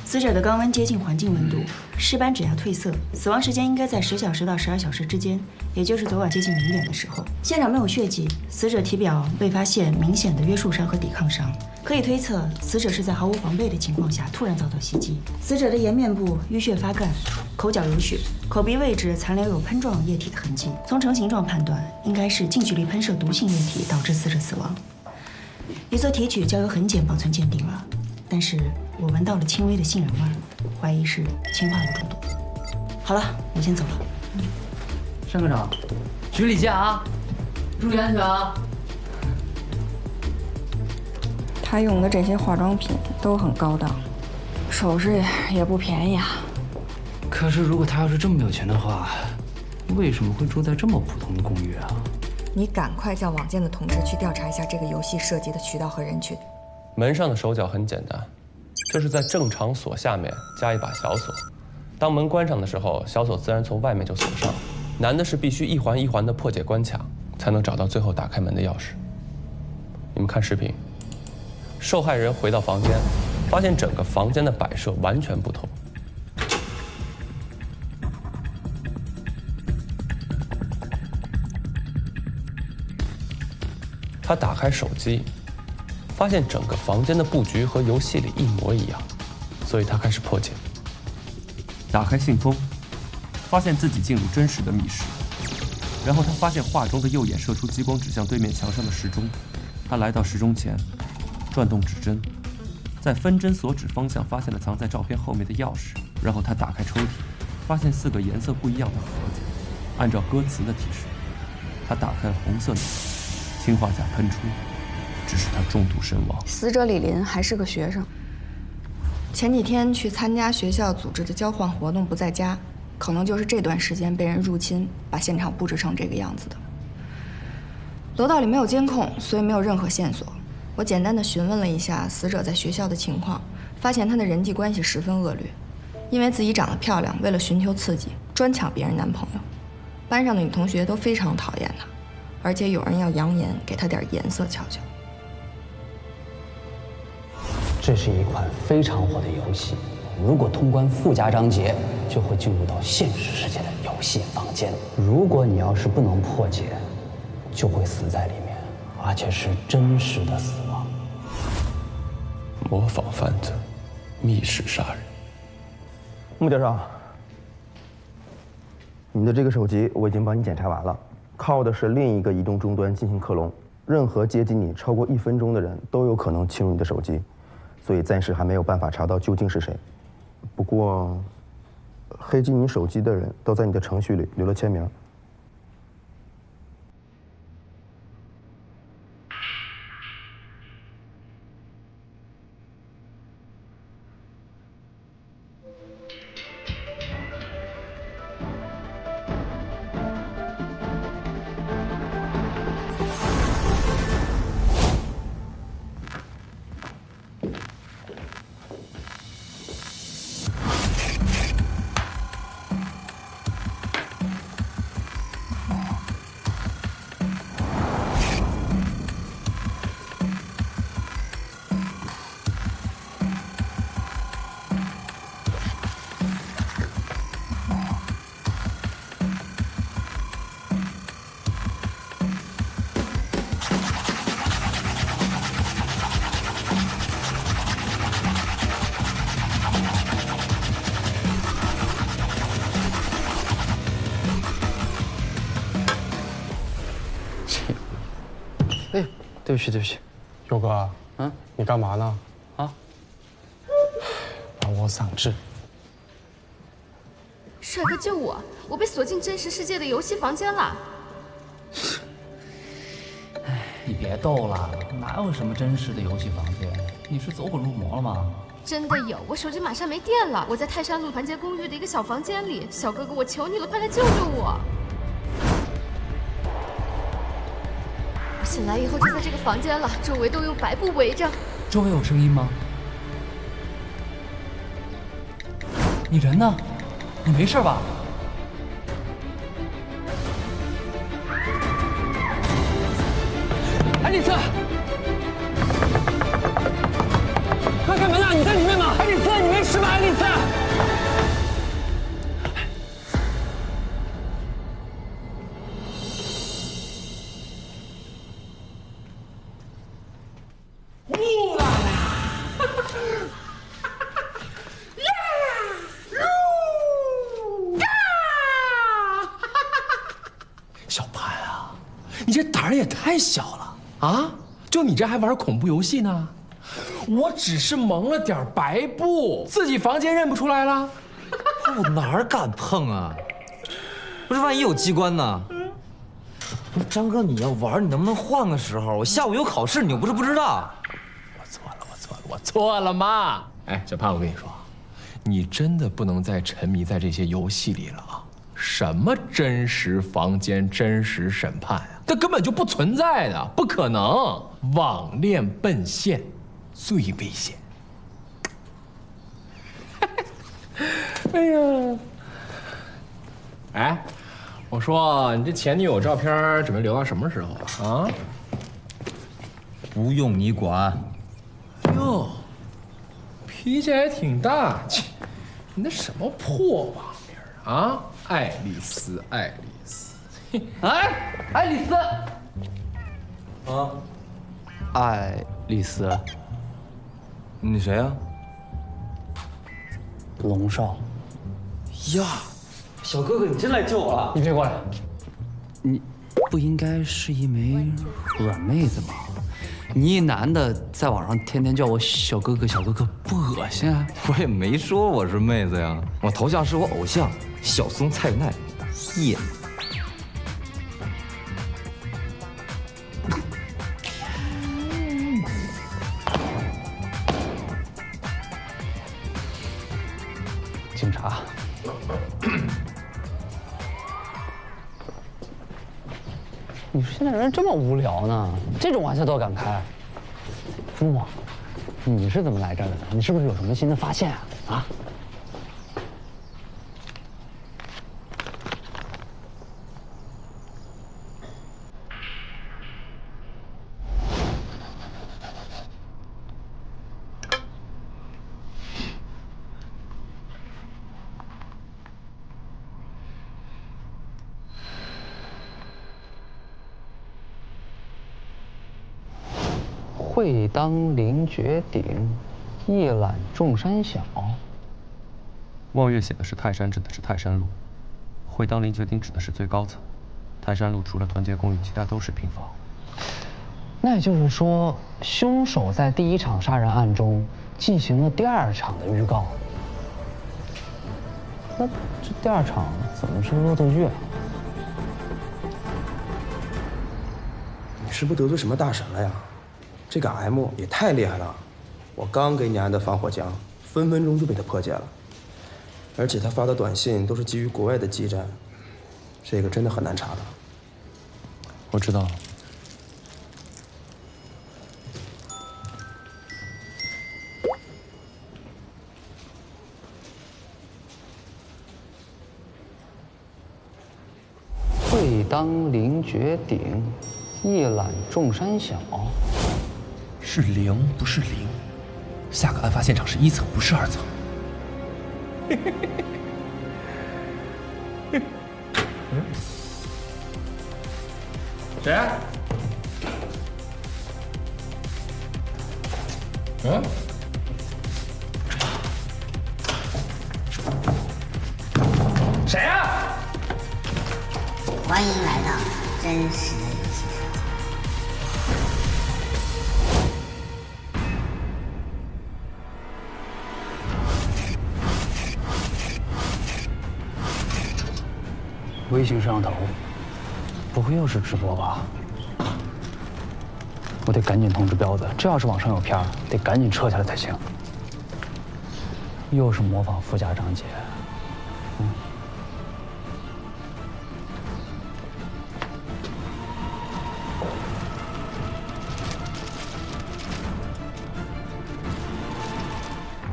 死者的肛温接近环境温度，尸斑指压褪色，死亡时间应该在10小时到12小时之间，也就是昨晚接近0点的时候。现场没有血迹，死者体表未发现明显的约束伤和抵抗伤，可以推测死者是在毫无防备的情况下突然遭到袭击。死者的颜面部淤血发干，口角有血，口鼻位置残留有喷状液体的痕迹。从成型状判断，应该是近距离喷射毒性液体导致死者死亡。已做提取交由痕检保存鉴定了，但是我闻到了轻微的杏仁味儿，怀疑是氰化物中毒。好了，我先走了。申科长，局里见啊，注意安全啊。他用的这些化妆品都很高档，首饰也不便宜啊。可是如果他要是这么有钱的话，为什么会住在这么普通的公寓啊？你赶快叫网监的同志去调查一下这个游戏涉及的渠道和人群。门上的手脚很简单，就是在正常锁下面加一把小锁。当门关上的时候，小锁自然从外面就锁上。难的是必须一环一环的破解关卡，才能找到最后打开门的钥匙。你们看视频，受害人回到房间，发现整个房间的摆设完全不同。他打开手机，发现整个房间的布局和游戏里一模一样，所以他开始破解。打开信封，发现自己进入真实的密室，然后他发现画中的右眼射出激光指向对面墙上的时钟。他来到时钟前，转动指针，在分针所指方向发现了藏在照片后面的钥匙。然后他打开抽屉，发现4个颜色不一样的盒子。按照歌词的提示，他打开了红色的，氰化钾喷出，致使他中毒身亡。死者李林还是个学生，前几天去参加学校组织的交换活动不在家，可能就是这段时间被人入侵，把现场布置成这个样子的。楼道里没有监控，所以没有任何线索。我简单的询问了一下死者在学校的情况，发现她的人际关系十分恶劣，因为自己长得漂亮，为了寻求刺激，专抢别人男朋友。班上的女同学都非常讨厌她，而且有人要扬言给她点颜色瞧瞧。这是一款非常火的游戏，如果通关附加章节，就会进入到现实世界的游戏房间。如果你要是不能破解，就会死在里面，而且是真实的死亡。模仿犯罪，密室杀人。穆教授，你的这个手机我已经帮你检查完了，靠的是另一个移动终端进行克隆，任何接近你超过1分钟的人都有可能侵入你的手机，所以暂时还没有办法查到究竟是谁。不过，黑进你手机的人都在你的程序里留了签名。哎，对不起，对不起，佑哥，你干嘛呢？啊，帮我嗓治。帅哥救我！我被锁进真实世界的游戏房间了。哎，你别逗了，哪有什么真实的游戏房间？你是走火入魔了吗？真的有，我手机马上没电了，我在泰山路团结公寓的一个小房间里。小哥哥，我求你了，快来救救我！我醒来以后就在这个房间了，周围都用白布围着。周围有声音吗？你人呢？你没事吧？海底测，快开门啊！你在里面吗？海底测，你没事吧？海底你这胆儿也太小了啊！就你这还玩恐怖游戏呢？我只是蒙了点白布，自己房间认不出来了。我哪儿敢碰啊？不是，万一有机关呢？不是张哥，你要玩，你能不能换个时候？我下午有考试，你又不是不知道。我错了妈！哎，小潘，我跟你说，你真的不能再沉迷在这些游戏里了啊！什么真实房间、真实审判啊，这根本就不存在的，不可能！网恋奔现，最危险。哎呀，哎，我说你这前女友照片准备留到什么时候啊？啊？不用你管。哟，脾气还挺大，切，你那什么破网名啊？爱丽丝，爱丽丝，哎，爱丽丝，啊，爱丽丝，你谁呀？龙少。呀，小哥哥，你真来救我了！你别过来，你不应该是一枚软妹子吗？你一男的在网上天天叫我小哥哥小哥哥，不恶心啊？我也没说我是妹子呀，我头像是我偶像小松菜奈，耶。警察，你说现在人这么无聊呢？这种玩笑都敢开？朱某，你是怎么来这儿的？你是不是有什么新的发现啊？啊？会当凌绝顶，一览众山小。望月写的是泰山，指的是泰山路；会当凌绝顶指的是最高层。泰山路除了团结公寓，其他都是平房。那也就是说，凶手在第一场杀人案中进行了第二场的预告。那这第二场怎么是恶作剧啊？你是不是得罪什么大神了呀？这个 M 也太厉害了，我刚给你安的防火墙，分分钟就被他破解了。而且他发的短信都是基于国外的基站，这个真的很难查的。我知道了。会当凌绝顶，一览众山小。是0，不是0。下个案发现场是1层，不是2层。谁？嗯？谁呀？欢迎来到真实的游戏房间。微型摄像头，不会又是直播吧？我得赶紧通知彪子，这要是网上有片儿，得赶紧撤下来才行。又是模仿富家张杰，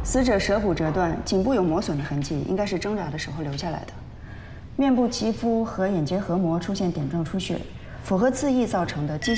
死者舌骨折断，颈部有磨损的痕迹，应该是挣扎的时候留下来的。面部肌肤和眼结核膜出现点状出血，符合自缢造成的肌。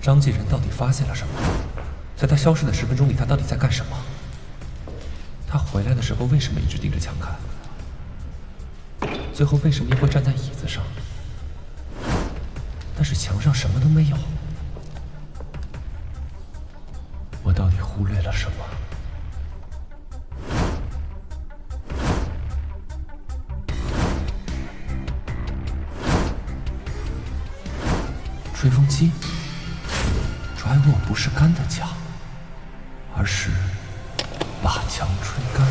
张继仁到底发现了什么？在他消失的10分钟里，他到底在干什么？他回来的时候为什么一直盯着墙看？最后为什么又会站在椅子上？但是墙上什么都没有。我到底忽略了什么？吹风机拽我不是干的墙，而是把墙吹干。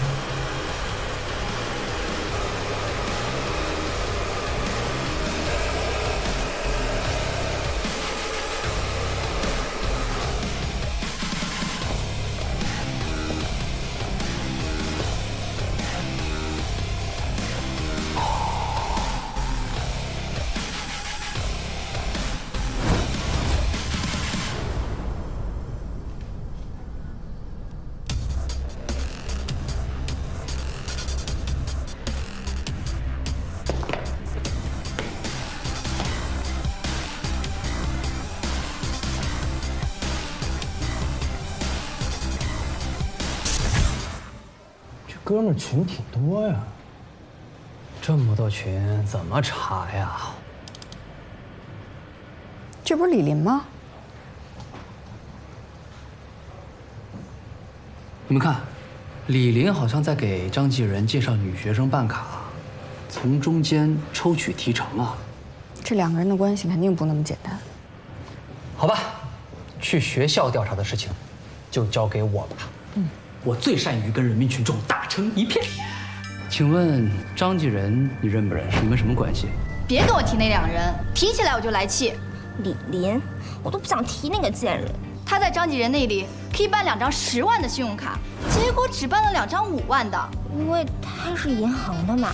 哥们儿群挺多呀，这么多群怎么查呀？这不是李林吗？你们看，李林好像在给张继仁介绍女学生办卡，从中间抽取提成啊。这2个人的关系肯定不那么简单。好吧，去学校调查的事情，就交给我吧。我最善于跟人民群众打成一片。请问张继仁，你认不认识？你们什么关系？别跟我提那2人，提起来我就来气。李林，我都不想提那个贱人。他在张继仁那里可以办2张10万的信用卡，结果只办了2张5万的。因为他是银行的嘛，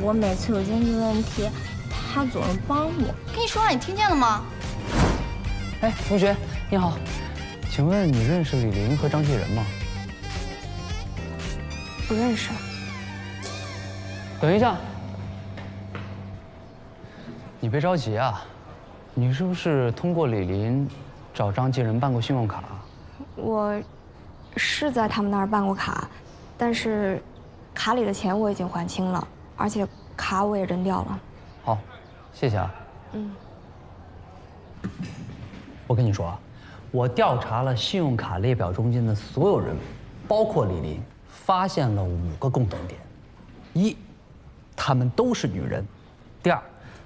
我每次有经济问题，他总是帮我。跟你说话，你听见了吗？哎，同学你好，请问你认识李林和张继仁吗？不认识。等一下，你别着急啊，你是不是通过李林找张继仁办过信用卡？我是在他们那儿办过卡，但是卡里的钱我已经还清了，而且卡我也扔掉了。好，谢谢啊。我跟你说啊，我调查了信用卡列表中间的所有人，包括李林，发现了5个共同点：一，他们都是女人；第二，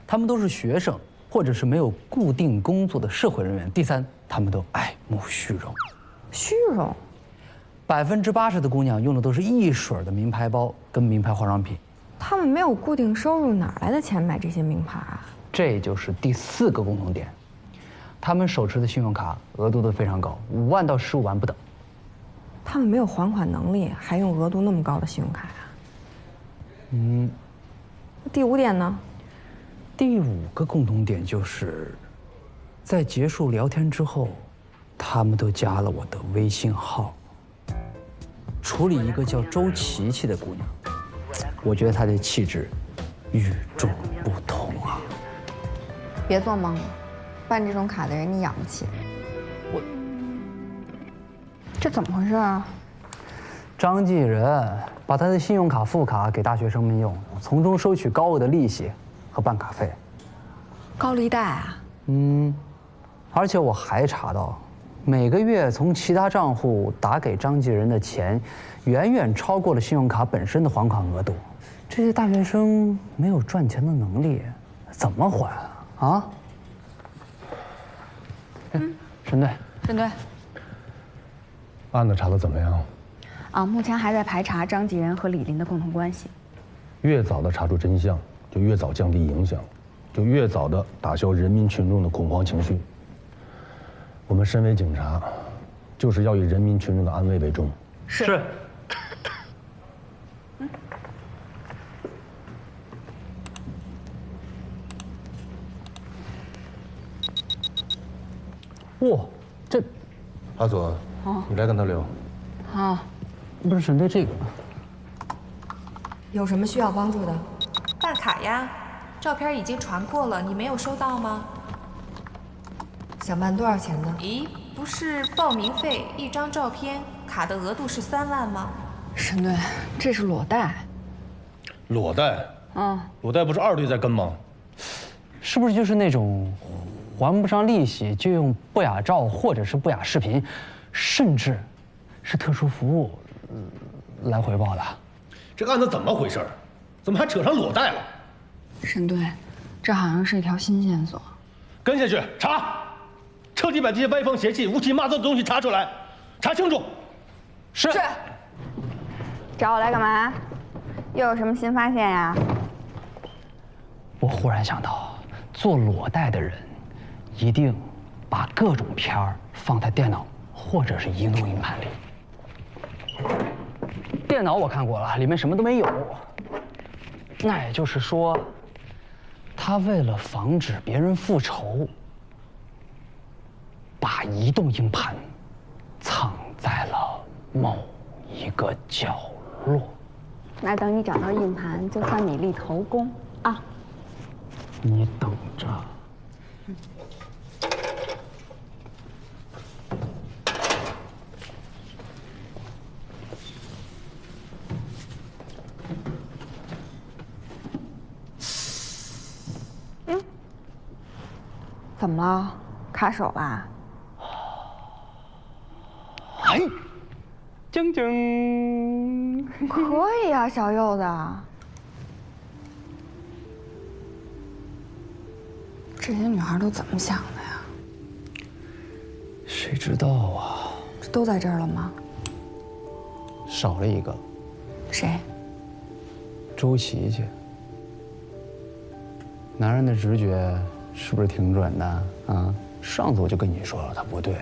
他们都是学生或者是没有固定工作的社会人员；第三，他们都爱慕虚荣。虚荣？80%的姑娘用的都是一水的名牌包跟名牌化妆品。他们没有固定收入，哪来的钱买这些名牌啊？这就是第4个共同点。他们手持的信用卡额度都非常高，5万到15万不等。他们没有还款能力，还用额度那么高的信用卡啊？第5点呢？第5个共同点就是，在结束聊天之后，他们都加了我的微信号。处理一个叫周琪琪的姑娘，我觉得她的气质与众不同啊。别做梦了，办这种卡的人你养不起。这怎么回事啊？张继仁把他的信用卡副卡给大学生们用，从中收取高额的利息和办卡费。高利贷啊？而且我还查到，每个月从其他账户打给张继仁的钱，远远超过了信用卡本身的还款额度。这些大学生没有赚钱的能力，怎么还啊？沈队，沈队，案子查得怎么样？目前还在排查张继仁和李林的共同关系。越早的查出真相，就越早降低影响，就越早的打消人民群众的恐慌情绪。我们身为警察，就是要以人民群众的安危为重。是。哇，这，阿左，你来跟他聊。好。不是沈队，这个有什么需要帮助的？办卡呀，照片已经传过了，你没有收到吗？想办多少钱呢？咦，不是报名费1张照片，卡的额度是3万吗？沈队，这是裸贷。裸贷？裸贷不是2队在跟吗？是不是就是那种还不上利息就用不雅照或者是不雅视频，甚至是特殊服务来回报的？这个案子怎么回事？怎么还扯上裸贷了？沈队，这好像是一条新线索。跟下去查，彻底把这些歪风邪气、乌七八糟的东西查出来，查清楚。是。找我来干嘛？又有什么新发现呀？我忽然想到，做裸贷的人一定把各种片儿放在电脑或者是移动硬盘里。电脑我看过了，里面什么都没有。那也就是说，他为了防止别人复仇，把移动硬盘藏在了某一个角落。那等你找到硬盘，就算你立头功啊！你等着。怎么了？卡手吧？哎，晶晶，可以啊，小柚子。这些女孩都怎么想的呀？谁知道啊？这都在这儿了吗？少了一个。谁？周琪琪。男人的直觉是不是挺准的啊？上次我就跟你说了，他不对。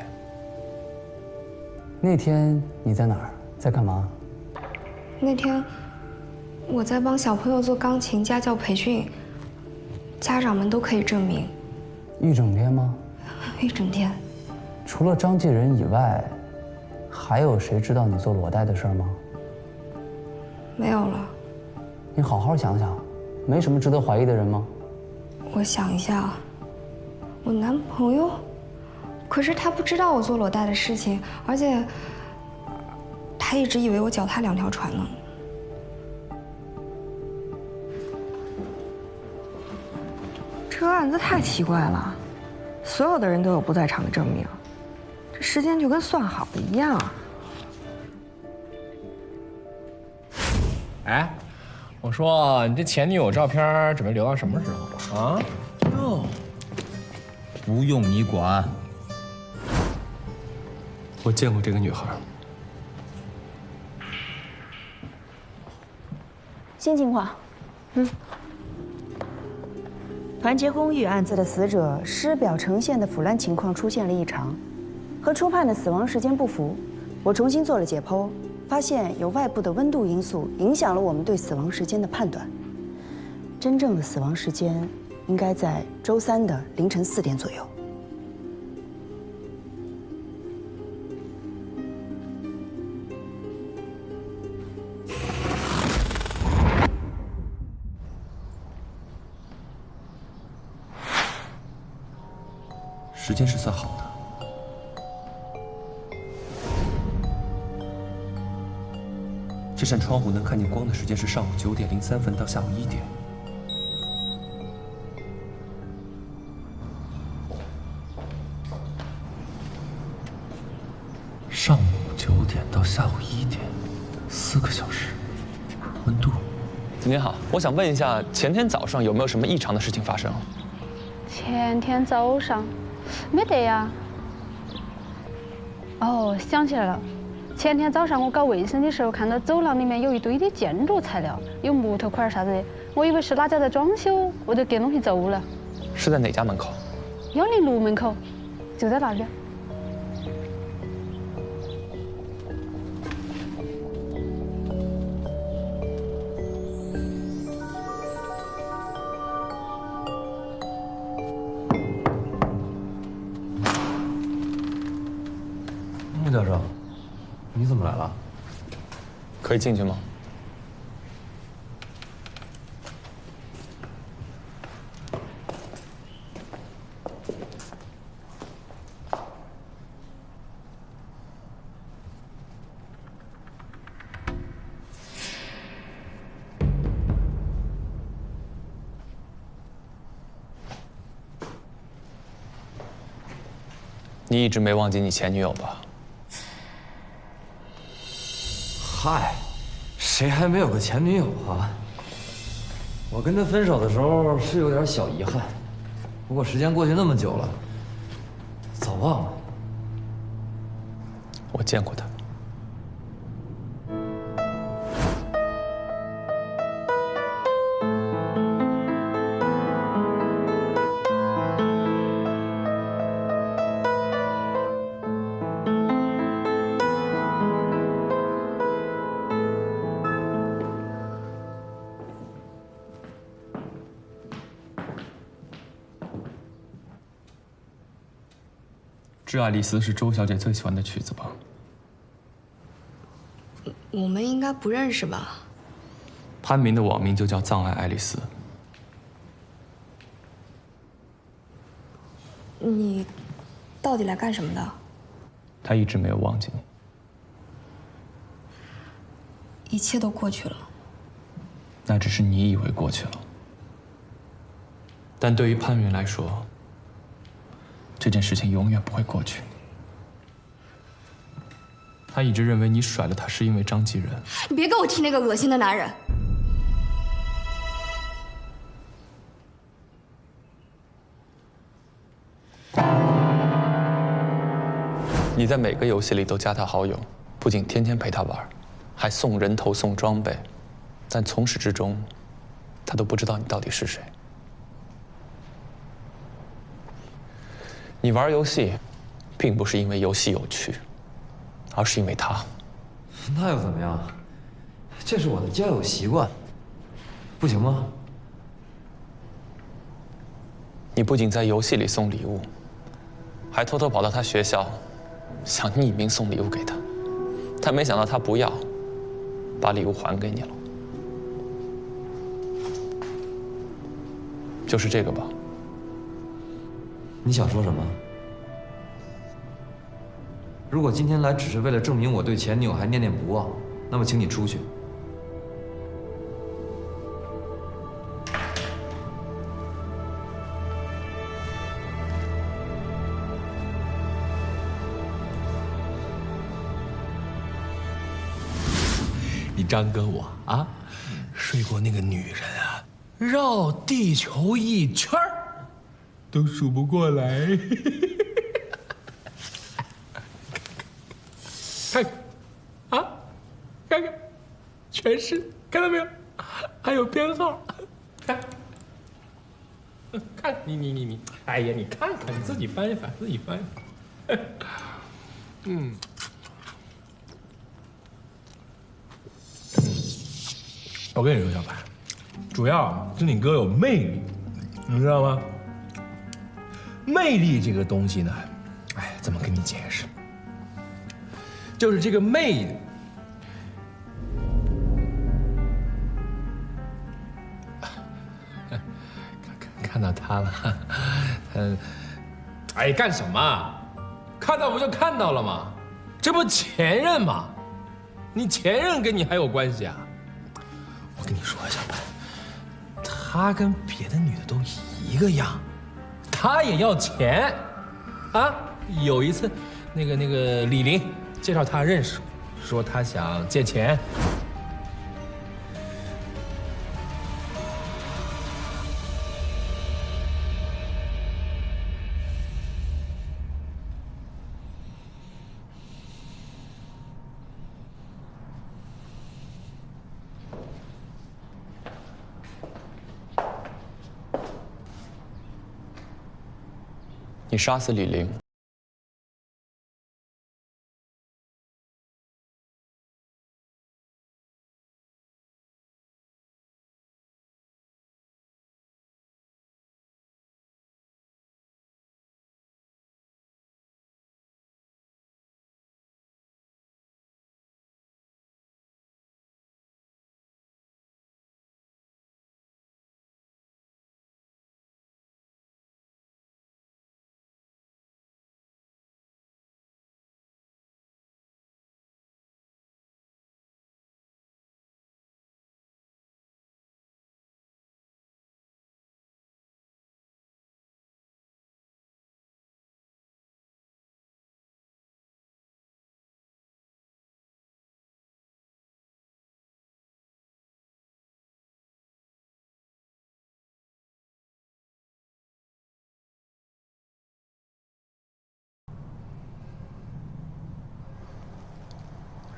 那天你在哪儿？在干嘛？那天我在帮小朋友做钢琴家教培训，家长们都可以证明。一整天吗？一整天。除了张继仁以外，还有谁知道你做裸贷的事儿吗？没有了。你好好想想，没什么值得怀疑的人吗？我想一下，我男朋友，可是他不知道我做裸贷的事情，而且他一直以为我脚踏2条船呢。这个案子太奇怪了，所有的人都有不在场的证明，这时间就跟算好的一样。哎，我说你这前女友照片准备留到什么时候啊？哟，不用你管。我见过这个女孩。新情况，团结公寓案子的死者尸表呈现的腐烂情况出现了异常，和初判的死亡时间不符。我重新做了解剖，发现有外部的温度因素影响了我们对死亡时间的判断。真正的死亡时间应该在周3的凌晨4点左右。时间是算好的。这扇窗户能看见光的时间是上午9点03分到下午1点。上午9点到下午1点，4个小时。温度。您好，我想问一下，前天早上有没有什么异常的事情发生？前天早上没得呀。哦，想起来了，前天早上我搞卫生的时候，看到走廊里面有一堆的建筑材料，有木头块啥子的，我以为是哪家在装修，我就给东西走了。是在哪家门口106门口，就在那边。穆教授，你怎么来了？可以进去吗？你一直没忘记你前女友吧？嗨，谁还没有个前女友啊？我跟她分手的时候是有点小遗憾，不过时间过去那么久了，早忘了。我见过她。《致爱丽丝》是周小姐最喜欢的曲子吧？我们应该不认识吧？潘明的网名就叫葬爱爱丽丝。你到底来干什么的？他一直没有忘记你。一切都过去了。那只是你以为过去了，但对于潘云来说，这件事情永远不会过去。他一直认为你甩了他是因为张继仁。你别给我提那个恶心的男人。你在每个游戏里都加他好友，不仅天天陪他玩，还送人头送装备，但从始至终，他都不知道你到底是谁。你玩游戏，并不是因为游戏有趣，而是因为他。那又怎么样？这是我的交友习惯，不行吗？你不仅在游戏里送礼物，还偷偷跑到他学校，想匿名送礼物给他，但没想到他不要，把礼物还给你了。就是这个吧？你想说什么？如果今天来只是为了证明我对前女友还念念不忘，那么请你出去。你张哥我啊，睡过那个女人啊，绕地球一圈儿都数不过来。看，啊，看看，全是，看到没有？还有编号，看，看你，哎呀，你看看，你自己翻一翻，自己翻一翻。嗯。我跟你说，小白，主要是你哥有魅力，你知道吗？魅力这个东西呢，哎，怎么跟你解释？就是这个魅力，看到他了，哎，干什么？看到不就看到了吗？这不前任吗？你前任跟你还有关系啊？我跟你说，小白，他跟别的女的都一个样，他也要钱，啊！有一次，那个李玲介绍他认识，说他想借钱。你杀死李玲，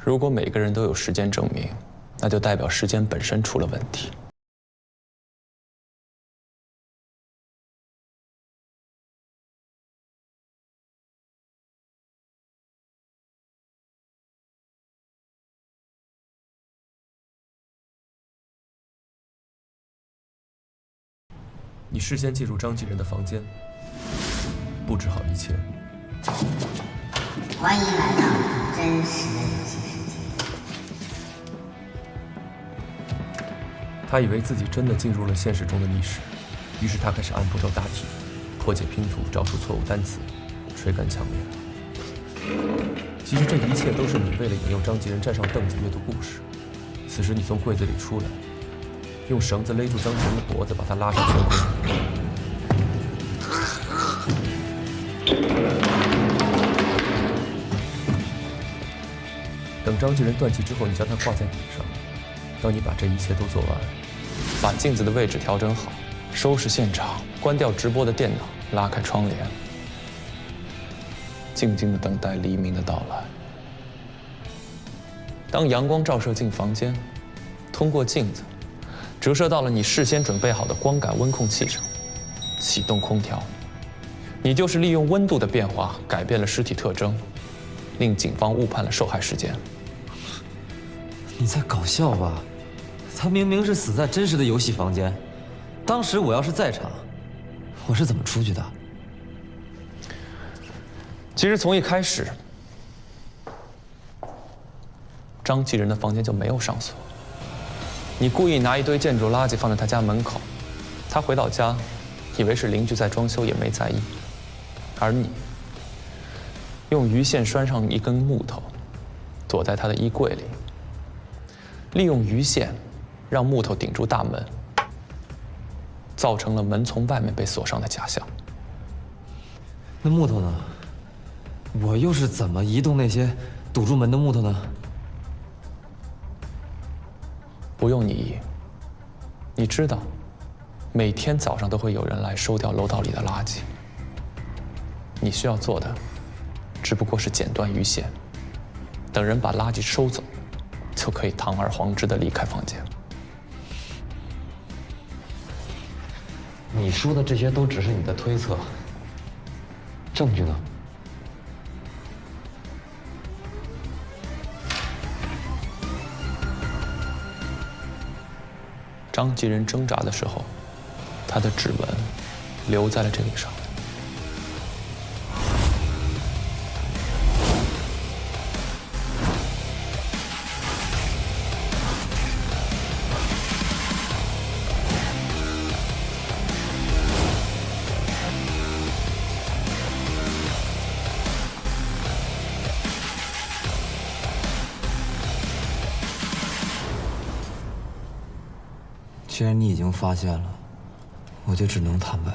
如果每个人都有时间证明，那就代表时间本身出了问题。你事先进入张继仁的房间，布置好一切。欢迎来到真实的游戏世界。他以为自己真的进入了现实中的密室，于是他开始按步骤答题，破解拼图，找出错误单词，追赶抢面。其实这一切都是你为了引诱张继仁站上凳子阅读故事。此时你从柜子里出来，用绳子勒住张继仁的脖子，把他拉上天空。等张继仁断气之后，你将他挂在顶上。当你把这一切都做完，把镜子的位置调整好，收拾现场，关掉直播的电脑，拉开窗帘，静静地等待黎明的到来。当阳光照射进房间，通过镜子折射到了你事先准备好的光感温控器上，启动空调。你就是利用温度的变化改变了尸体特征，令警方误判了受害时间。你在搞笑吧？他明明是死在真实的游戏房间，当时我要是在场，我是怎么出去的？其实从一开始，张继仁的房间就没有上锁。你故意拿一堆建筑垃圾放在他家门口，他回到家，以为是邻居在装修，也没在意。而你用鱼线拴上一根木头，躲在他的衣柜里，利用鱼线让木头顶住大门，造成了门从外面被锁上的假象。那木头呢？我又是怎么移动那些堵住门的木头呢？不用你移，你知道，每天早上都会有人来收掉楼道里的垃圾。你需要做的，只不过是剪断鱼线，等人把垃圾收走，就可以堂而皇之地离开房间。你说的这些都只是你的推测，证据呢？张继仁挣扎的时候，他的指纹留在了这里上。既然你已经发现了，我就只能坦白。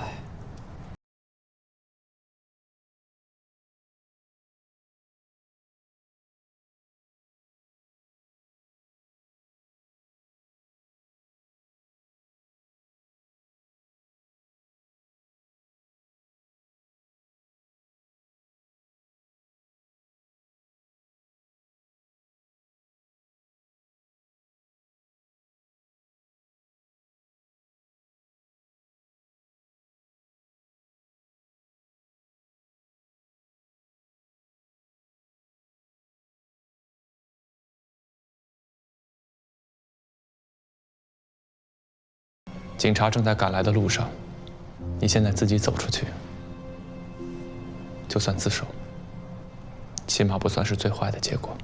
警察正在赶来的路上，你现在自己走出去，就算自首，起码不算是最坏的结果。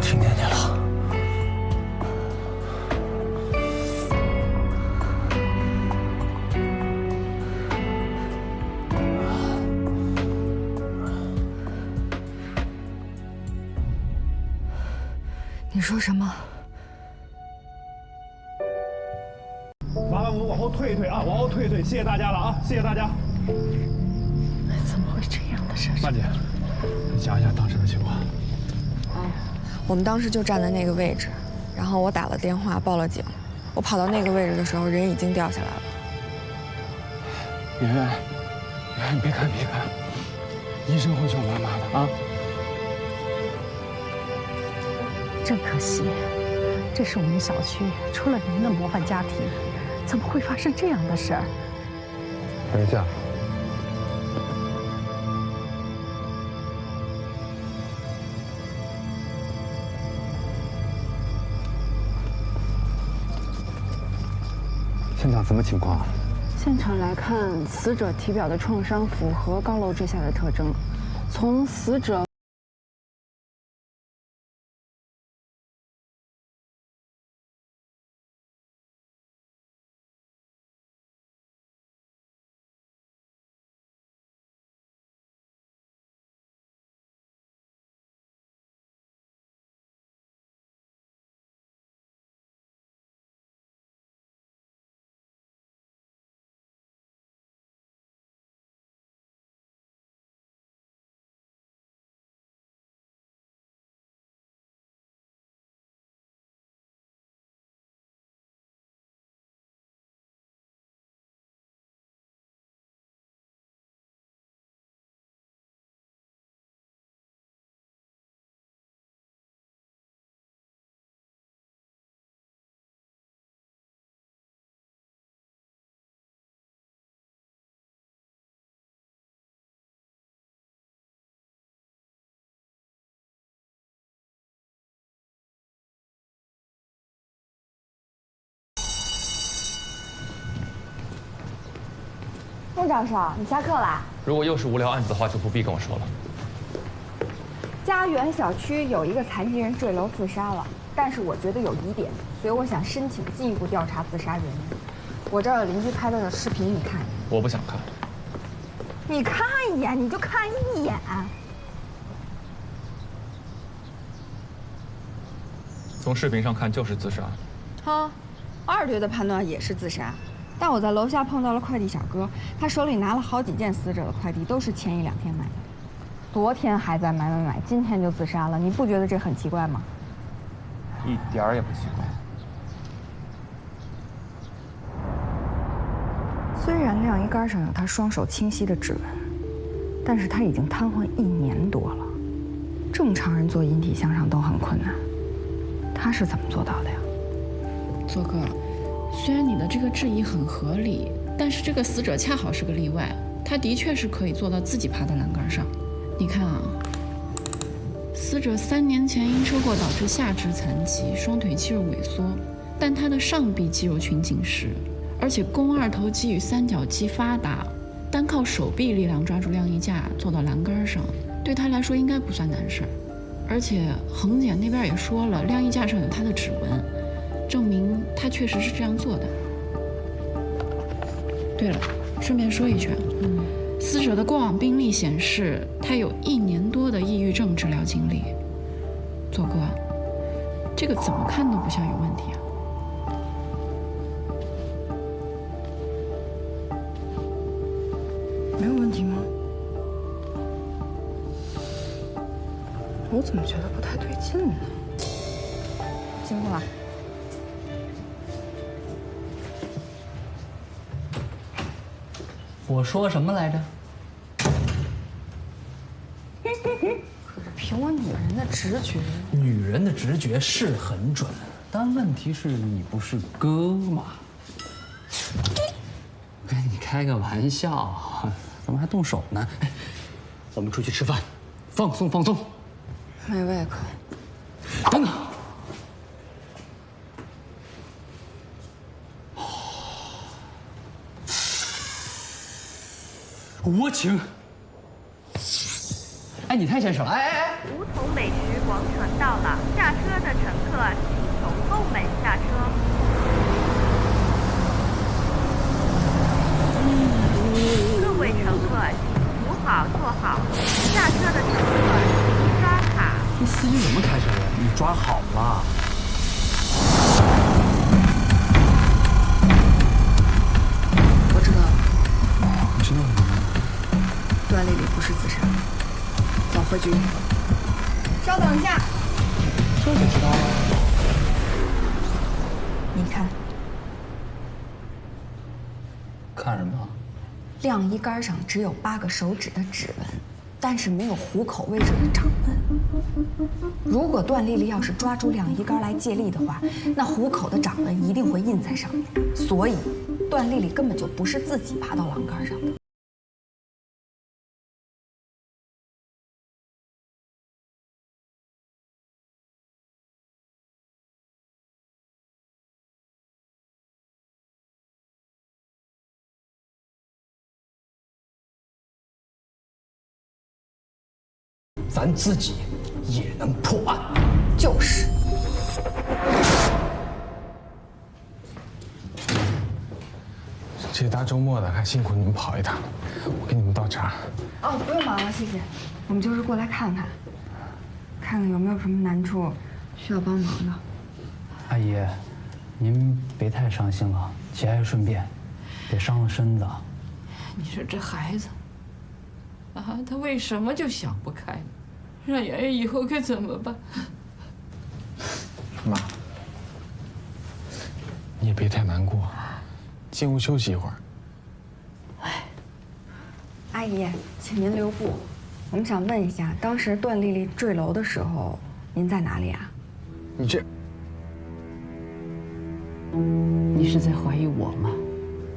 听见你了。你说什么？麻烦我们往后退一退啊，往后退一退，谢谢大家了啊，谢谢大家。怎么会这样的事？曼姐，你讲一下当时的情况。我们当时就站在那个位置，然后我打了电话报了警。我跑到那个位置的时候，人已经掉下来了。圆圆，你别看，医生会救妈妈的啊。真可惜，这是我们小区除了您的模范家庭，怎么会发生这样的事儿？等一下。现场什么情况？现场来看，死者体表的创伤符合高楼之下的特征，从死者孟教授，你下课啦？如果又是无聊案子的话，就不必跟我说了。家园小区有一个残疾人坠楼自杀了，但是我觉得有疑点，所以我想申请进一步调查自杀原因。我这儿有邻居拍的视频，你看。我不想看。你看一眼，你就看一眼。从视频上看就是自杀。好，二队的判断也是自杀。但我在楼下碰到了快递小哥，他手里拿了好几件死者的快递，都是前1、2天买的。昨天还在买，今天就自杀了，你不觉得这很奇怪吗？一点儿也不奇怪。虽然晾衣杆上有他双手清晰的指纹，但是他已经瘫痪1年多了。正常人做引体向上都很困难，他是怎么做到的呀？左哥。虽然你的这个质疑很合理，但是这个死者恰好是个例外，他的确是可以做到自己爬到栏杆上。你看啊，死者3年前因车祸导致下肢残疾，双腿肌肉萎缩，但他的上臂肌肉群紧实，而且肱二头肌与三角肌发达，单靠手臂力量抓住晾衣架坐到栏杆上，对他来说应该不算难事儿。而且恒检那边也说了，晾衣架上有他的指纹。证明他确实是这样做的。对了，顺便说一句，死者的过往病历显示，他有1年多的抑郁症治疗经历。左哥，这个怎么看都不像有问题啊。没有问题吗？我怎么觉得不太对劲呢？辛苦了。我说什么来着？凭我女人的直觉，女人的直觉是很准，但问题是你不是哥嘛？跟你开个玩笑，怎么还动手呢？我们出去吃饭，放松放松。没胃口。等等。我请。哎，你太先生了！哎，梧桐美食广场到了，下车的乘客请从后门下车。各位乘客，请扶好坐好，下车的乘客请刷卡。这司机怎么开车的？你抓好了。我知道了。你知道什么？段丽丽不是自杀。走，回局。稍等一下。这就知道了。你看，看什么？晾衣杆上只有8个手指的指纹，但是没有虎口位置的掌纹。如果段丽丽要是抓住晾衣杆来借力的话，那虎口的掌纹一定会印在上面。所以，段丽丽根本就不是自己爬到栏杆上的。咱自己也能破案。就是。这大周末的，还辛苦你们跑一趟，我给你们倒茶。哦，不用忙了，谢谢。我们就是过来看看，看看有没有什么难处需要帮忙的。阿姨，您别太伤心了，节哀顺变，别伤了身子。你说这孩子，啊，他为什么就想不开呢？让圆圆以后可怎么办？妈，你也别太难过，进屋休息一会儿。阿姨，请您留步。我们想问一下，当时段丽丽坠楼的时候，您在哪里啊？你这，你是在怀疑我吗？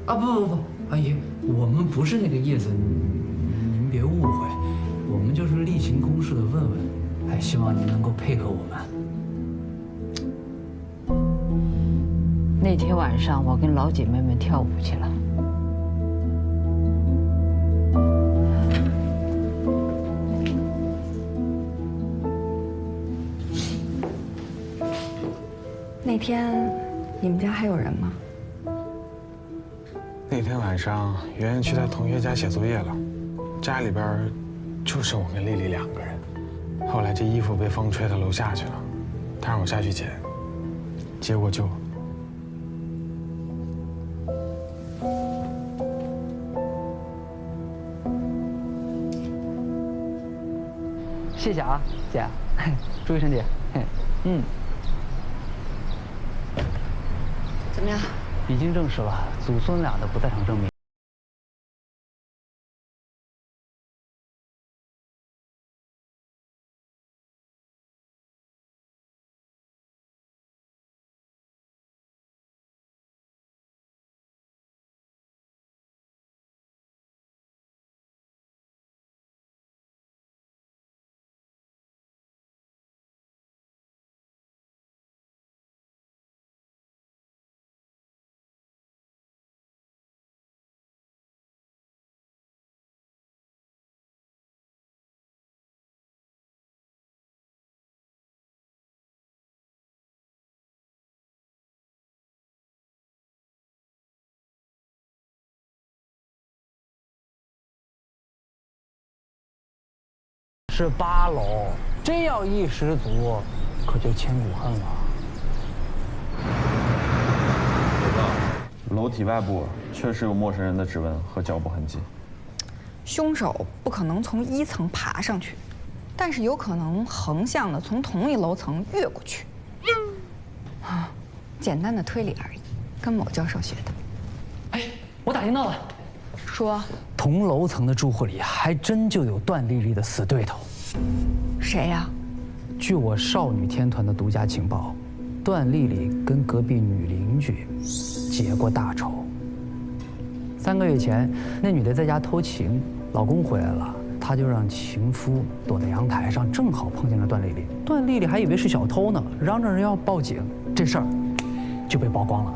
啊不，阿姨，我们不是那个意思，您别误会，我们就是例行公事的问问，还希望您能够配合我们。那天晚上我跟老姐妹们跳舞去了。那天你们家还有人吗？那天晚上，圆圆去她同学家写作业了，家里边就剩我跟丽丽2个人。后来这衣服被风吹到楼下去了，她让我下去捡，结果就……谢谢啊，姐，注意身体。嗯。怎么样？已经证实了祖孙俩的不在场证明。是8楼，真要一失足，可就千古恨了。楼体外部确实有陌生人的指纹和脚步痕迹。凶手不可能从1层爬上去，但是有可能横向的从同一楼层越过去。啊，简单的推理而已，跟某教授学的。哎，我打听到了，说同楼层的住户里还真就有段丽丽的死对头。谁呀？据我少女天团的独家情报，段丽丽跟隔壁女邻居结过大仇。3个月前，那女的在家偷情，老公回来了，她就让情夫躲在阳台上，正好碰见了段丽丽。段丽丽还以为是小偷呢，嚷着人要报警，这事儿就被曝光了。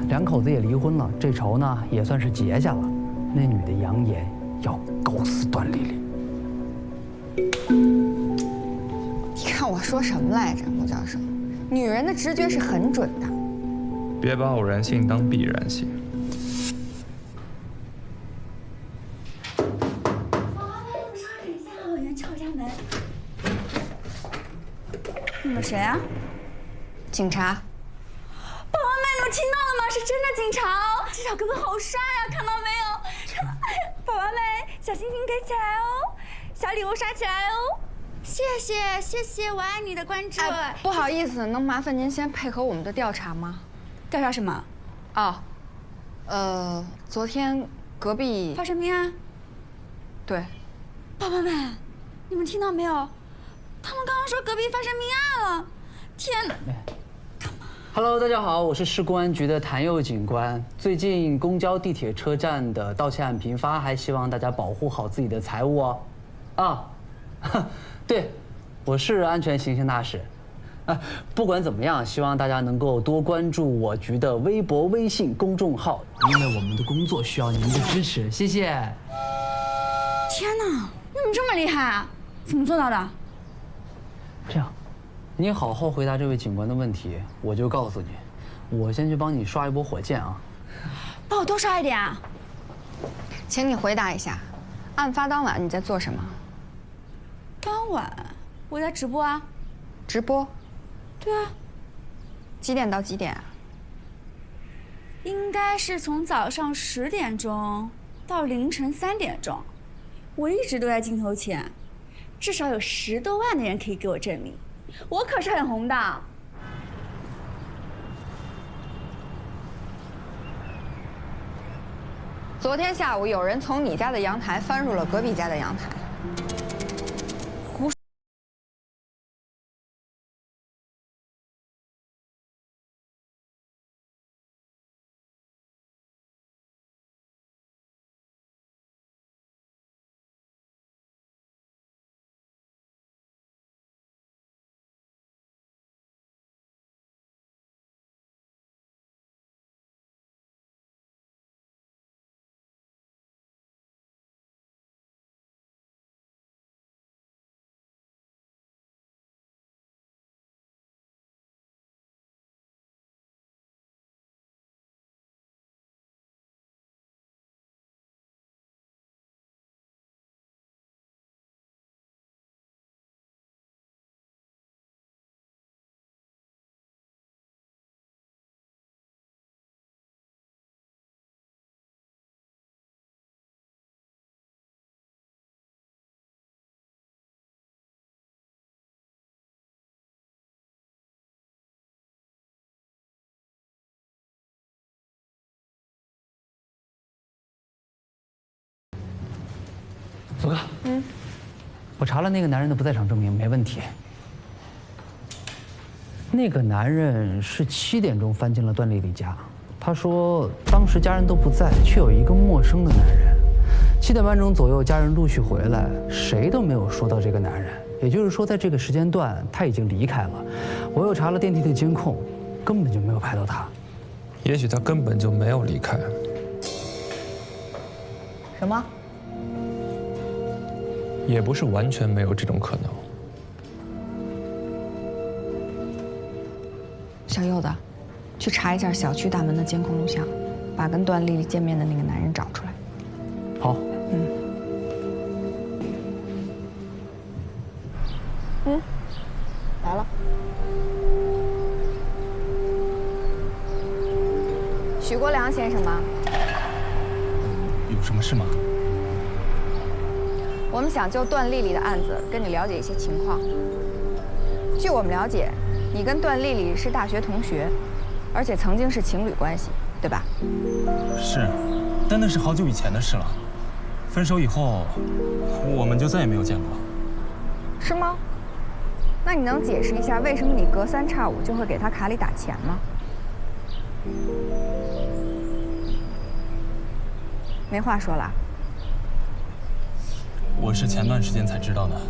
2口子也离婚了，这仇呢也算是结下了。那女的扬言要搞死段丽丽。看我说什么来着，陆教授？女人的直觉是很准的。别把偶然性当必然性。有人敲我家门。你们谁啊？警察。宝宝们，你们听到了吗？是真的警察哦！这小哥哥好帅啊，看到没有？宝宝们，小心心给起来哦，小礼物刷起来哦！谢谢谢谢，我爱你的关注。不好意思，能麻烦您先配合我们的调查吗？调查什么？哦，昨天隔壁发生命案。对。宝宝们，你们听到没有？他们刚刚说隔壁发生命案了！天哪！ Hello， 大家好，我是市公安局的谭佑警官。最近公交、地铁车站的盗窃案频发，还希望大家保护好自己的财物哦。对，我是安全形象大使。不管怎么样，希望大家能够多关注我局的微博、微信公众号，因为我们的工作需要您的支持。谢谢。天哪，你怎么这么厉害啊？怎么做到的？这样。 你好好回答这位警官的问题，我就告诉你。我先去帮你刷一波火箭啊！帮我多刷一点啊！请你回答一下，案发当晚你在做什么？当晚我在直播啊。直播？对啊。几点到几点啊？应该是从早上10点钟到凌晨3点钟，我一直都在镜头前，至少有10多万的人可以给我证明。 我可是很红的。昨天下午有人从你家的阳台翻入了隔壁家的阳台。胡说！左哥，我查了那个男人的不在场证明，没问题。那个男人是7点钟翻进了段丽丽家，他说当时家人都不在，却有一个陌生的男人。7点半钟左右，家人陆续回来，谁都没有说到这个男人。也就是说，在这个时间段他已经离开了。我又查了电梯的监控，根本就没有拍到他。也许他根本就没有离开。什么？ 也不是完全没有这种可能。小柚子，去查一下小区大门的监控录像，把跟段丽丽见面的那个男人找出来。好。来了。许国良先生吗？有什么事吗？ 我们想就段丽丽的案子跟你了解一些情况。据我们了解，你跟段丽丽是大学同学，而且曾经是情侣关系，对吧？是，但那是好久以前的事了。分手以后，我们就再也没有见过。是吗？那你能解释一下为什么你隔3差5就会给她卡里打钱吗？没话说了。 我是前段时间才知道的。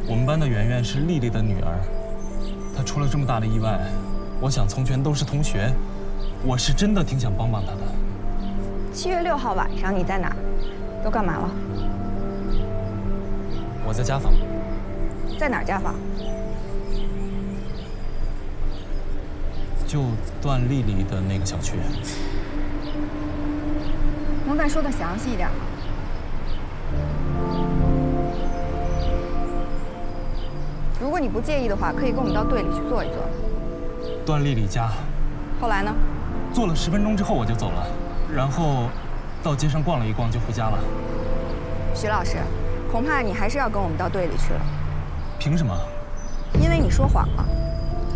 我们班的圆圆是丽丽的女儿，她出了这么大的意外，我想从前都是同学，我是真的挺想帮帮她的。7月6号晚上你在哪儿？都干嘛了？我在家访。在哪儿家访？就段丽丽的那个小区。能再说的详细一点吗？如果你不介意的话，可以跟我们到队里去坐一坐。段丽丽家。后来呢？坐了10分钟之后我就走了，然后到街上逛了一逛就回家了。徐老师，恐怕你还是要跟我们到队里去了。凭什么？因为你说谎了。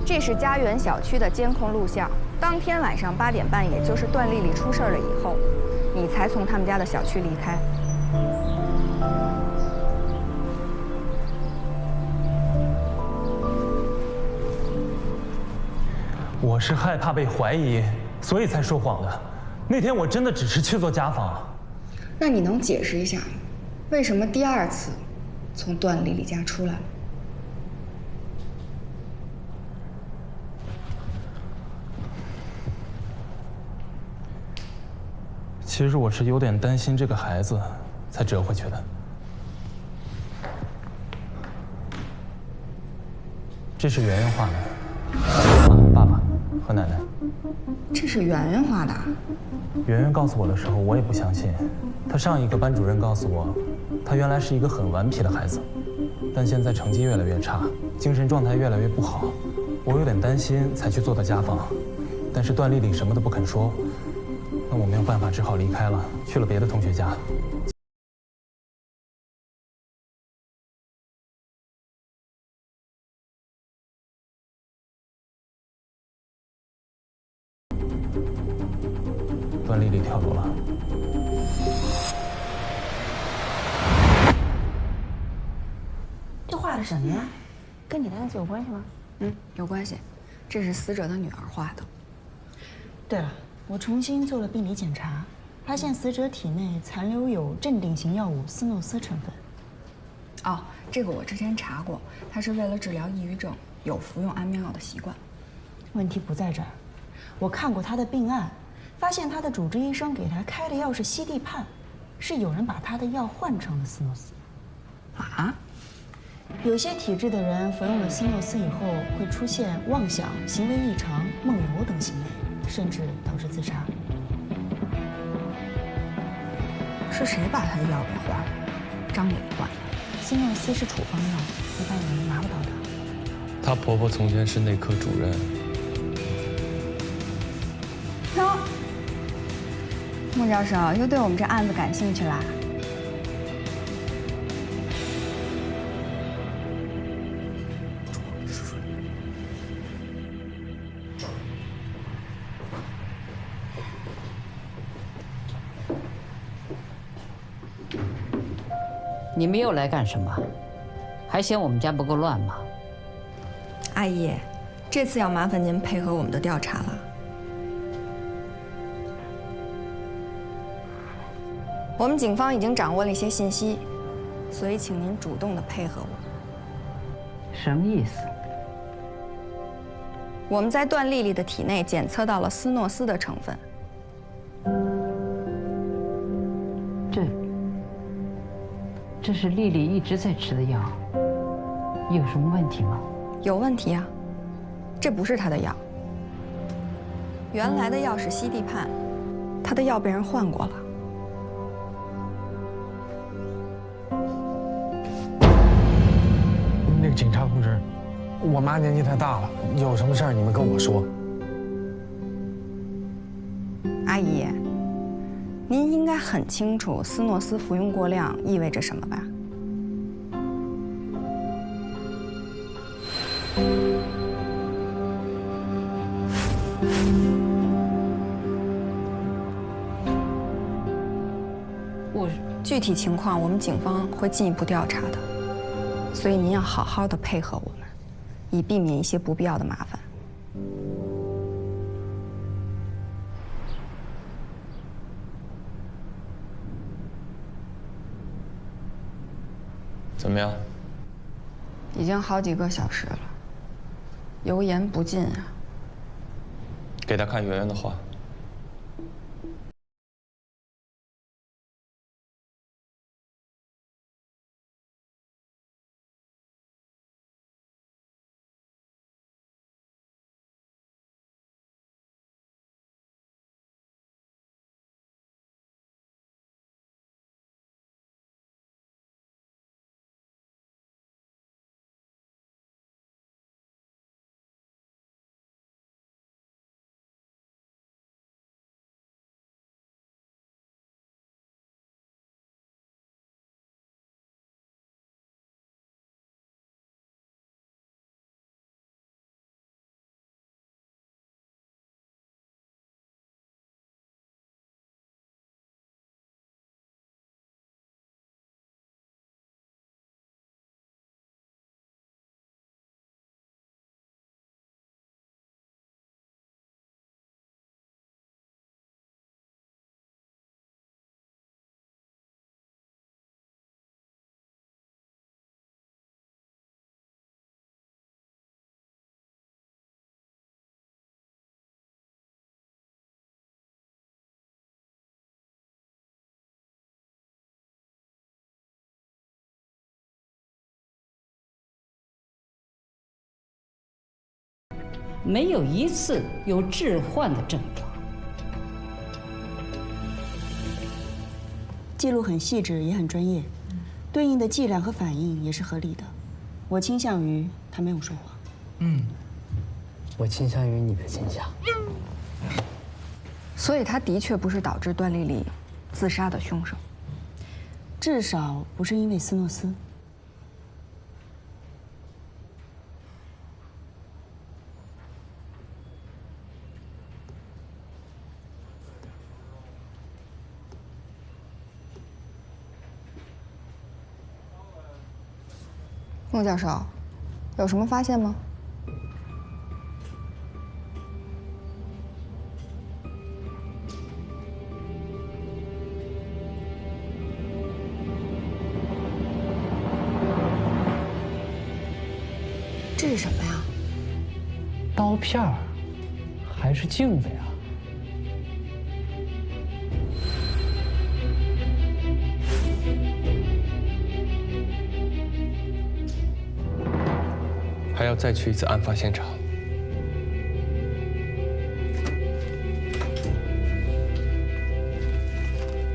这是家园小区的监控录像，当天晚上8点半，也就是段丽丽出事了以后，你才从他们家的小区离开。我是害怕被怀疑，所以才说谎的。那天我真的只是去做家访。那你能解释一下，为什么第2次从段丽丽家出来了？其实我是有点担心这个孩子，才折回去的。这是圆圆画的，爸爸和奶奶。这是圆圆画的。圆圆告诉我的时候，我也不相信。她上一个班主任告诉我，她原来是一个很顽皮的孩子，但现在成绩越来越差，精神状态越来越不好。我有点担心，才去做的家访。但是段丽丽什么都不肯说，那我没有办法，只好离开了，去了别的同学家。段丽丽跳楼了。这画的什么呀？跟你的案子有关系吗？有关系。这是死者的女儿画的。对了，我重新做了病理检查，发现死者体内残留有镇定型药物斯诺斯成分。哦，这个我之前查过，他是为了治疗抑郁症，有服用安眠药的习惯。问题不在这儿，我看过他的病案，发现他的主治医生给他开的药是西地泮，是有人把他的药换成了斯诺斯。啊？有些体质的人服用了斯诺斯以后，会出现妄想、行为异常、梦游等行为，甚至导致自杀。是谁把他的药给换了？张磊换的。斯诺斯是处方药，一般人拿不到的。她婆婆从前是内科主任。喏，穆教授又对我们这案子感兴趣啦？你们又来干什么？还嫌我们家不够乱吗？阿姨，这次要麻烦您配合我们的调查了。我们警方已经掌握了一些信息，所以请您主动的配合我。什么意思？我们在段丽丽的体内检测到了斯诺斯的成分。这是丽丽一直在吃的药，有什么问题吗？有问题啊，这不是她的药。原来的药是西地泮，她的药被人换过了。那个警察同志，我妈年纪太大了，有什么事儿你们跟我说。阿姨，您应该很清楚斯诺斯服用过量意味着什么吧？具体情况我们警方会进一步调查的，所以您要好好的配合我们，以避免一些不必要的麻烦。怎么样？已经好几个小时了，油盐不进啊。给他看圆圆的画。没有一次有致幻的症状。记录很细致，也很专业，对应的剂量和反应也是合理的。我倾向于他没有说谎。我倾向于你的倾向。所以他的确不是导致段丽丽自杀的凶手，至少不是因为斯诺斯。孟教授，有什么发现吗？这是什么呀？刀片儿，还是镜子呀？还要再去一次案发现场。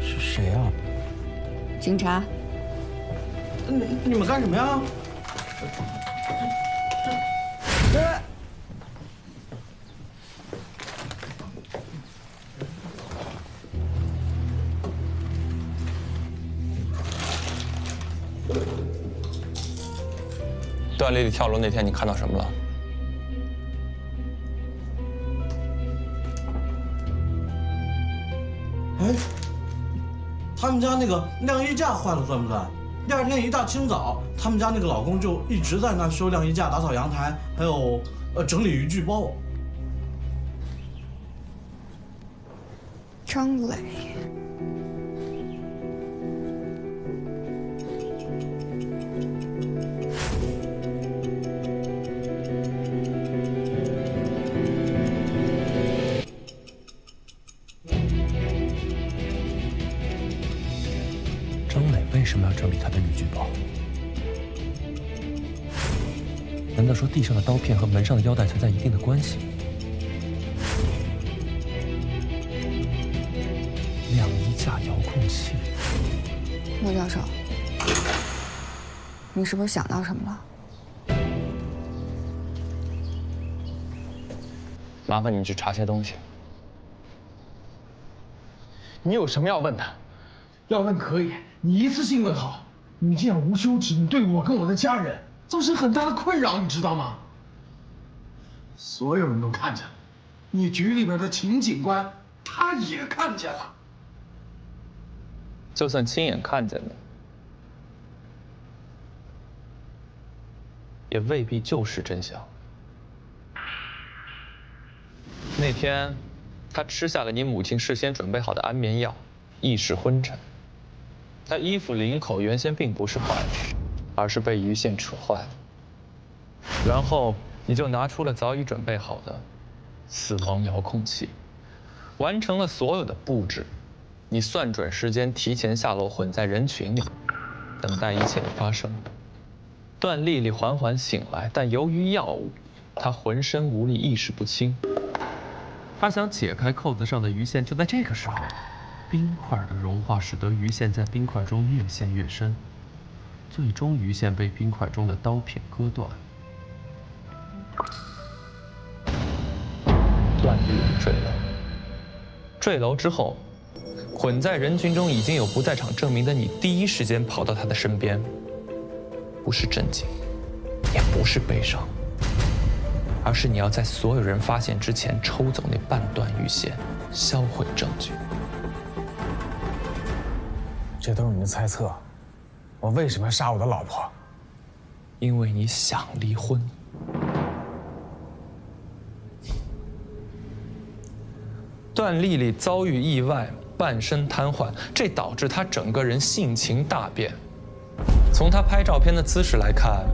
是谁啊？警察。你们干什么呀？段丽丽跳楼那天，你看到什么了？哎，他们家那个晾衣架坏了算不算？第二天一大清早，他们家那个老公就一直在那修晾衣架、打扫阳台，还有整理渔具包。张磊。张磊为什么要整理他的渔具包？难道说地上的刀片和门上的腰带存在一定的关系？晾衣架遥控器。孟教授，你是不是想到什么了？麻烦你去查些东西。你有什么要问的？要问可以，你一次性问好。你这样无休止，你对我跟我的家人造成很大的困扰，你知道吗？所有人都看见了，你局里边的秦警官他也看见了。就算亲眼看见的，也未必就是真相。那天，他吃下了你母亲事先准备好的安眠药，意识昏沉。他衣服领口原先并不是坏的，而是被鱼线扯坏了。然后你就拿出了早已准备好的死亡遥控器，完成了所有的布置。你算准时间，提前下楼，混在人群里，等待一切的发生。段丽丽缓缓醒来，但由于药物，她浑身无力，意识不清。她想解开扣子上的鱼线，就在这个时候，冰块的融化使得鱼线在冰块中越陷越深，最终鱼线被冰块中的刀片割断。段丽丽坠楼。坠楼之后，混在人群中已经有不在场证明的你，第一时间跑到她的身边，不是震惊，也不是悲伤，而是你要在所有人发现之前抽走那半段鱼线，销毁证据。这都是你的猜测。我为什么要杀我的老婆？因为你想离婚。段丽丽遭遇意外，半身瘫痪，这导致她整个人性情大变。从她拍照片的姿势来看，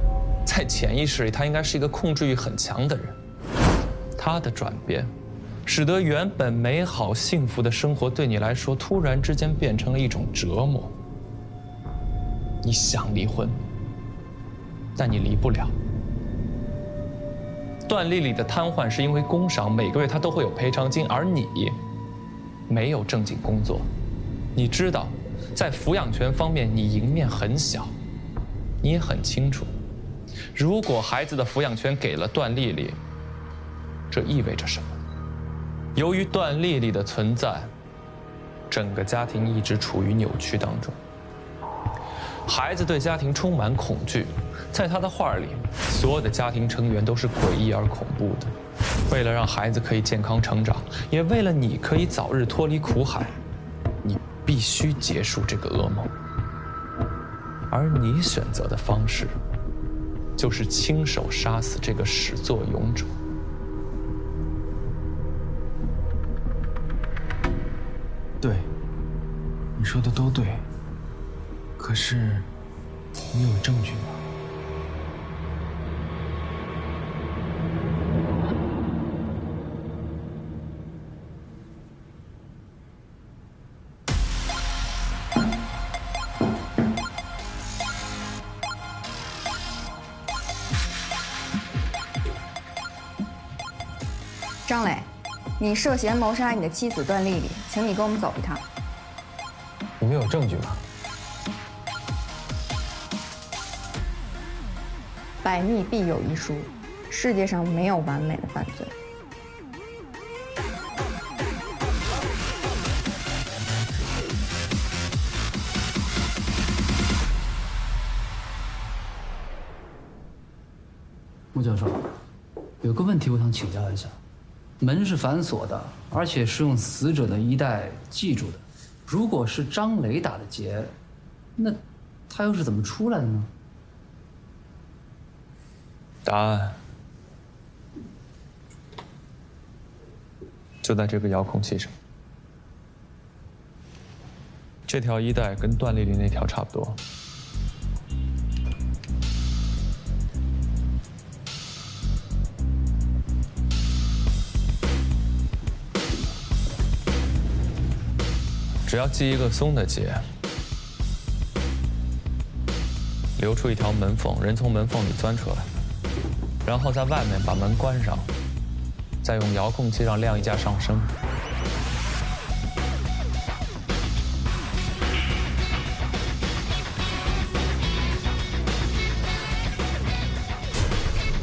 在潜意识里，她应该是一个控制欲很强的人。她的转变，使得原本美好幸福的生活对你来说，突然之间变成了一种折磨。你想离婚，但你离不了。段丽丽的瘫痪是因为工伤，每个月她都会有赔偿金，而你没有正经工作，你知道，在抚养权方面你赢面很小，你也很清楚，如果孩子的抚养权给了段丽丽，这意味着什么？由于段丽丽的存在，整个家庭一直处于扭曲当中。孩子对家庭充满恐惧，在他的画里，所有的家庭成员都是诡异而恐怖的。为了让孩子可以健康成长，也为了你可以早日脱离苦海，你必须结束这个噩梦。而你选择的方式，就是亲手杀死这个始作俑者。对，你说的都对。可是，你有证据吗？张磊，你涉嫌谋杀你的妻子段丽丽，请你跟我们走一趟。你们有证据吗？百密必有一疏，世界上没有完美的犯罪。穆教授，有个问题我想请教一下：门是反锁的，而且是用死者的衣带系住的。如果是张磊打的结，那他又是怎么出来的呢？答案就在这个遥控器上。这条衣带跟段丽丽那条差不多。只要系一个松的结，留出一条门缝，人从门缝里钻出来。然后在外面把门关上，再用遥控器让晾衣架上升。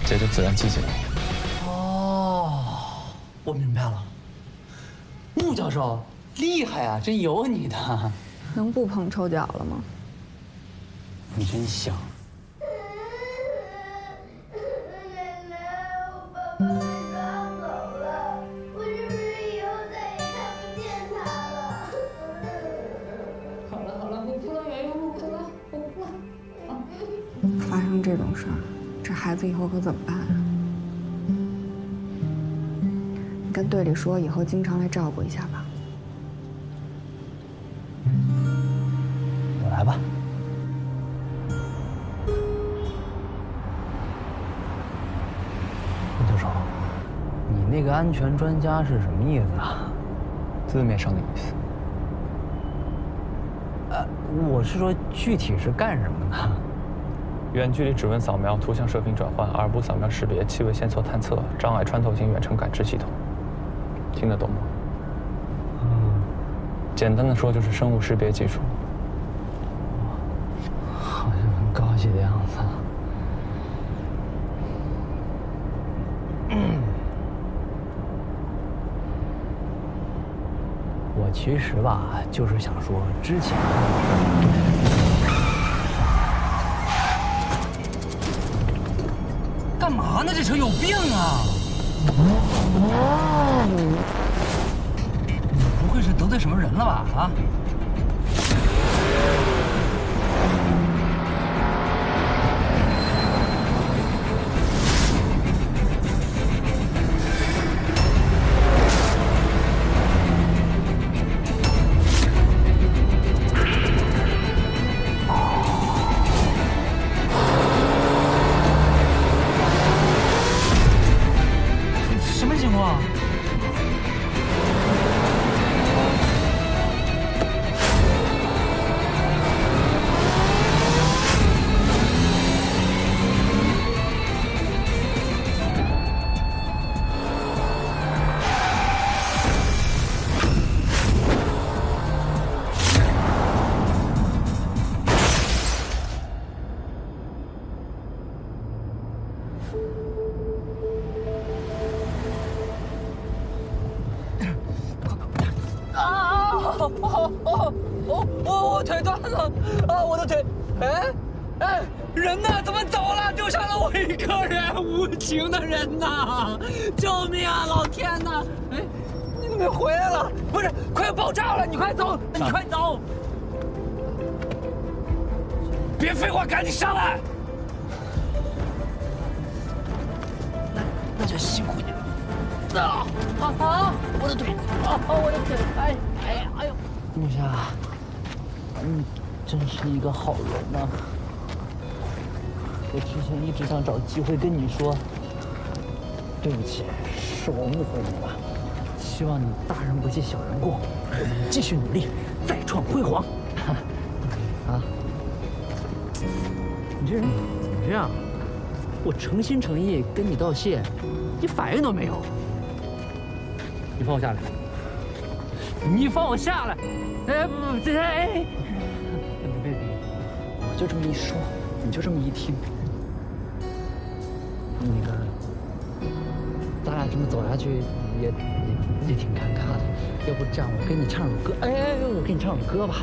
结就自然系起来。哦，我明白了。穆教授厉害啊，真有你的。能不捧臭脚了吗？你真香。发生这种事儿，这孩子以后可怎么办啊？你跟队里说，以后经常来照顾一下吧。我来吧。穆教授，你那个安全专家是什么意思啊？字面上的意思。我是说具体是干什么的？远距离指纹扫描、图像射频转换、耳部扫描识别、气味线索探测、障碍穿透型远程感知系统，听得懂吗？简单的说就是生物识别技术。好像很高级的样子。我其实吧，就是想说之前。干嘛呢？这车有病啊！不会是得罪什么人了吧？啊！我腿断了啊！我的腿，哎，人呢？怎么走了？丢下了我一个人，无情的人呐！救命啊！老天呐！哎，你怎么回来了？不是，快要爆炸了！你快走，你快走！别废话，赶紧上来！那就辛苦你了。我的腿，我的腿，哎呦！木夏，你真是一个好人呐！我之前一直想找机会跟你说，对不起，是我误会你了。希望你大人不计小人过，我们继续努力，再创辉煌。啊！你这人怎么这样？我诚心诚意跟你道谢，你反应都没有。你放我下来！你放我下来！哎，不，别，我就这么一说，你就这么一听。那个，咱俩这么走下去也挺尴尬的。要不这样，我跟你唱首歌。我给你唱首歌吧。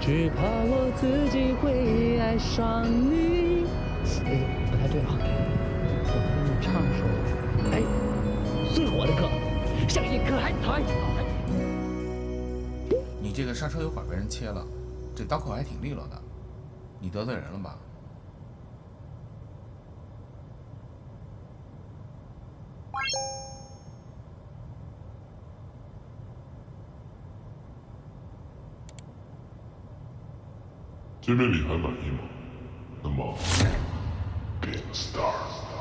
只怕我自己会爱上你。不太对啊，我给你唱首最火的歌，像一颗海苔。你这个刹车油管被人切了，这刀口还挺利落的，你得罪人了吧？见面礼还满意吗？那么，给个 stars。